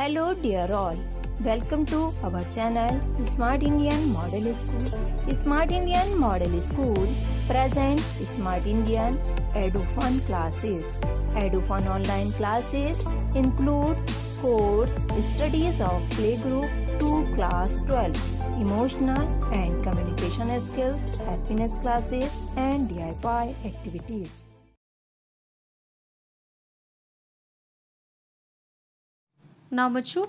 Hello dear all, welcome to our channel Smart Indian Model School. Smart Indian Model School present Smart Indian EduFun classes. EduFun online classes includes course studies of playgroup to class 12, emotional and communication skills, happiness classes and DIY activities. Now बच्चों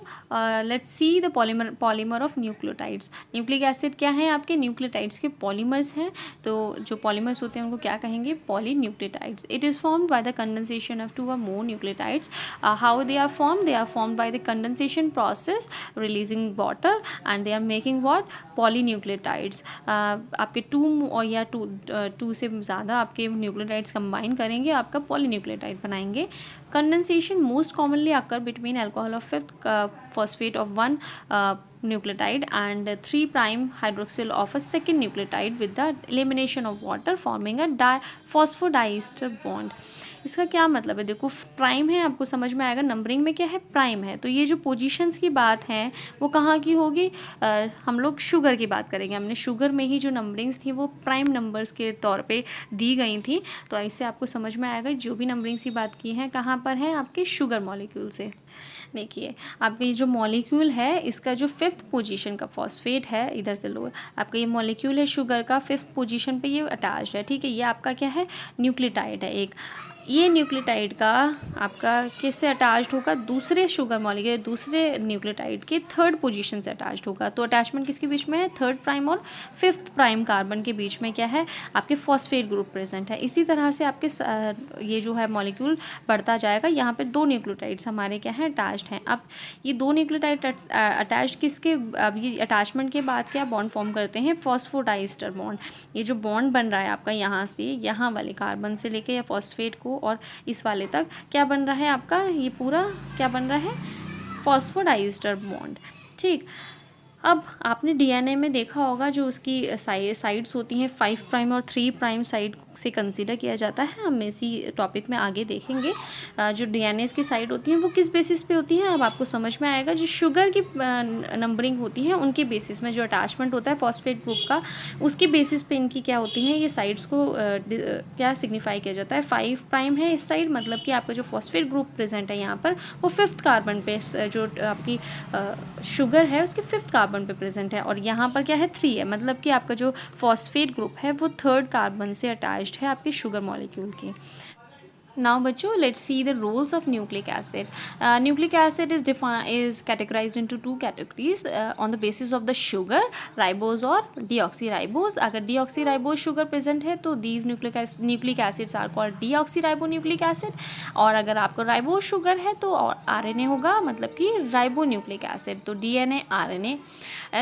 let's see the polymer of nucleotides. Nucleic acid क्या है? आपके nucleotides के polymers हैं। तो जो polymers होते हैं उनको क्या कहेंगे? Polynucleotides. It is formed by the condensation of two or more nucleotides. How they are formed? They are formed by the condensation process releasing water and they are making what? Polynucleotides. आपके two और या to से ज़्यादा आपके nucleotides combine करेंगे, आपका polynucleotide बनाएंगे। Condensation most commonly occur between alcohol of fifth phosphate of one nucleotide and 3' hydroxyl of a second nucleotide with the elimination of water forming a phosphodiester bond. इसका क्या मतलब है? देखो प्राइम है, आपको समझ में आएगा नंबरिंग में क्या है, प्राइम है। तो ये जो पोजीशंस की बात है वो कहाँ की होगी? हम लोग शुगर की बात करेंगे। हमने शुगर में ही जो नंबरिंग्स थी वो प्राइम नंबर्स के तौर पे दी गई थी। तो इससे आपको समझ में आएगा जो भी नंबरिंग्स की बात की है कहाँ पर है, आपके शुगर मॉलिक्यूल से। देखिए आपका ये जो मॉलिक्यूल है इसका जो फिफ्थ पोजीशन का फॉस्फेट है, इधर से लो, आपका ये मॉलिक्यूल है शुगर का, फिफ्थ पोजीशन पे ये अटैच्ड है। ठीक है, ये आपका क्या है? न्यूक्लियोटाइड है एक। ये न्यूक्लियोटाइड का आपका किससे अटैच्ड होगा? दूसरे शुगर मॉलिक्यूल, दूसरे न्यूक्लियोटाइड के थर्ड पोजीशन से अटैच्ड होगा। तो अटैचमेंट किसके बीच में है? थर्ड प्राइम और फिफ्थ प्राइम कार्बन के बीच में क्या है? आपके फॉस्फेट ग्रुप प्रेजेंट है। इसी तरह से आपके ये जो है मॉलिक्यूल बढ़ता जाएगा। यहाँ पे दो न्यूक्लियोटाइड्स हमारे क्या हैं? अटैच्ड हैं। अब ये दो न्यूक्लियोटाइड अटैच्ड किसके, अब ये अटैचमेंट के बाद क्या बॉन्ड फॉर्म करते हैं? Phosphodiester bond. ये जो बॉन्ड बन रहा है आपका यहाँ से, यहाँ वाले कार्बन से लेके या फॉस्फेट को और इस वाले तक क्या बन रहा है आपका? ये पूरा क्या बन रहा है? Phosphodiester bond. ठीक, अब आपने डीएनए में देखा होगा जो उसकी साइड्स होती हैं 5' और 3' साइड से कंसीडर किया जाता है। हम इसी टॉपिक में आगे देखेंगे। जो डीएनए की साइड होती हैं वो किस बेसिस पे होती हैं, अब आपको समझ में आएगा। जो शुगर की नंबरिंग होती है उनके बेसिस में, जो अटैचमेंट होता है फॉस्फेट ग्रुप का, उसके बेसिस पे इनकी क्या होती हैं, ये साइड्स को क्या सिग्निफाई किया जाता है? 5' है इस साइड, मतलब कि आपका जो फॉस्फेट ग्रुप प्रेजेंट है यहाँ पर वो फिफ्थ कार्बन पे, जो आपकी शुगर है उसके फिफ्थ कार्बन पे प्रेजेंट है। और यहाँ पर क्या है? 3 है, मतलब कि आपका जो फॉस्फेट ग्रुप है वो थर्ड कार्बन से अटैच्ड है आपके शुगर मॉलिक्यूल के। Now बच्चों let's see the roles of nucleic acid. Nucleic acid is categorized into two categories on the basis of the sugar, ribose और deoxyribose. अगर deoxyribose sugar present है तो these nucleic acids are called deoxyribonucleic acid. और अगर आपको ribose sugar है तो RNA होगा, मतलब कि ribonucleic acid। तो DNA RNA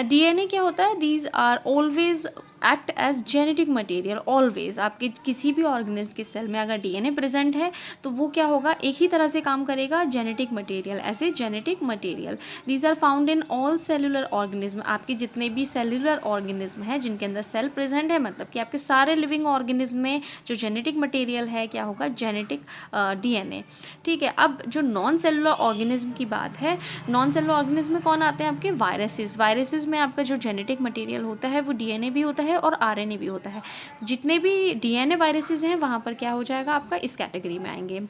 DNA क्या होता है? These are always act as genetic material. Always आपके किसी भी ऑर्गेनिज्म के सेल में अगर डीएनए प्रेजेंट है तो वो क्या होगा? एक ही तरह से काम करेगा, genetic material, as a genetic material. These are found in all cellular organism. आपके जितने भी सेलुलर ऑर्गेनिज्म है जिनके अंदर सेल प्रेजेंट है, मतलब कि आपके सारे लिविंग ऑर्गेनिज्म में जो जेनेटिक मटेरियल है क्या होगा? Genetic DNA. ठीक है, अब जो नॉन सेलुलर ऑर्गेनिज्म की बात है, नॉन सेलुलर ऑर्गेनिज्म में कौन आते हैं? आपके वायरसेस। वायरसेस में आपका जो जेनेटिक मटेरियल होता है वो डीएनए भी होता है और आरएनए भी होता है। जितने भी डीएनए वायरसेस हैं वहाँ पर क्या हो जाएगा आपका? इस कैटेगरी में आएंगे।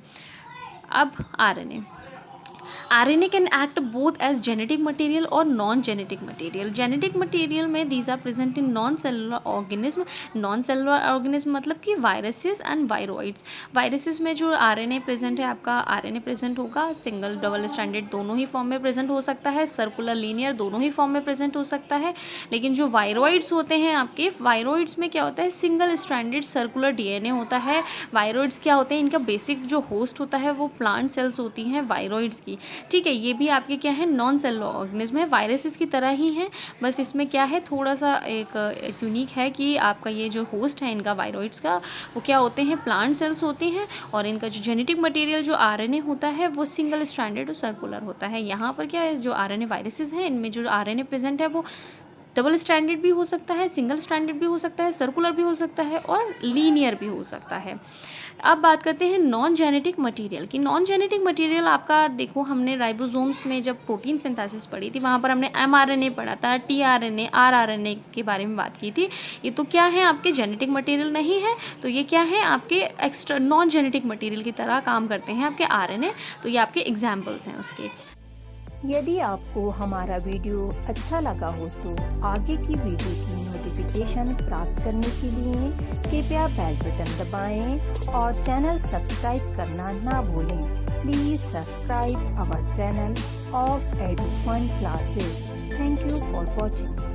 अब RNA, RNA can act both as genetic material और non-genetic material. Genetic material में these are present in non-cellular organism. Non-cellular organism मतलब कि viruses and viroids. Viruses में जो RNA present है आपका, RNA present होगा सिंगल डबल स्टैंडर्ड दोनों ही फॉर्म में प्रेजेंट हो सकता है, सर्कुलर लीनियर दोनों ही फॉर्म में प्रेजेंट हो सकता है। लेकिन जो वायरोइड्स होते हैं आपके, वायरोइड्स में क्या होता है? सिंगल स्टैंडर्ड सर्कुलर डीएनए होता है। वायरोइड्स क्या होते हैं? इनका बेसिक जो होस्ट होता है वो प्लांट सेल्स होती हैं वायरोइड्स की। ठीक है, ये भी आपके क्या है? नॉन सेलुलर ऑर्गेनिज्म है, वायरसेस की तरह ही हैं। बस इसमें क्या है, थोड़ा सा एक यूनिक है कि आपका ये जो होस्ट है इनका वायरोइड्स का, वो क्या होते हैं? प्लांट सेल्स होती हैं। और इनका जो जेनेटिक मटेरियल जो आरएनए होता है वो सिंगल स्ट्रैंडेड और सर्कुलर होता है। यहाँ पर क्या है, जो आरएनए वायरसेस हैं इनमें जो आरएनए प्रेजेंट है वो डबल स्ट्रैंडेड भी हो सकता है, सिंगल स्ट्रैंडेड भी हो सकता है, सर्कुलर भी हो सकता है और लीनियर भी हो सकता है। अब बात करते हैं नॉन जेनेटिक मटेरियल की। नॉन जेनेटिक मटेरियल आपका देखो, हमने राइबोसोम्स में जब प्रोटीन सिंथेसिस पढ़ी थी वहाँ पर हमने mRNA पढ़ा था, tRNA, rRNA के बारे में बात की थी। ये तो क्या है, आपके जेनेटिक मटेरियल नहीं है, तो ये क्या है, आपके एक्स्ट्रा नॉन जेनेटिक मटेरियल की तरह काम करते हैं आपके RNA। तो ये आपके एग्जाम्पल्स हैं उसके। यदि आपको हमारा वीडियो अच्छा लगा हो तो आगे की वीडियो की नोटिफिकेशन प्राप्त करने के लिए कृपया बेल बटन दबाएं और चैनल सब्सक्राइब करना ना भूलें। Please subscribe our channel of Edufun classes. Thank you for watching.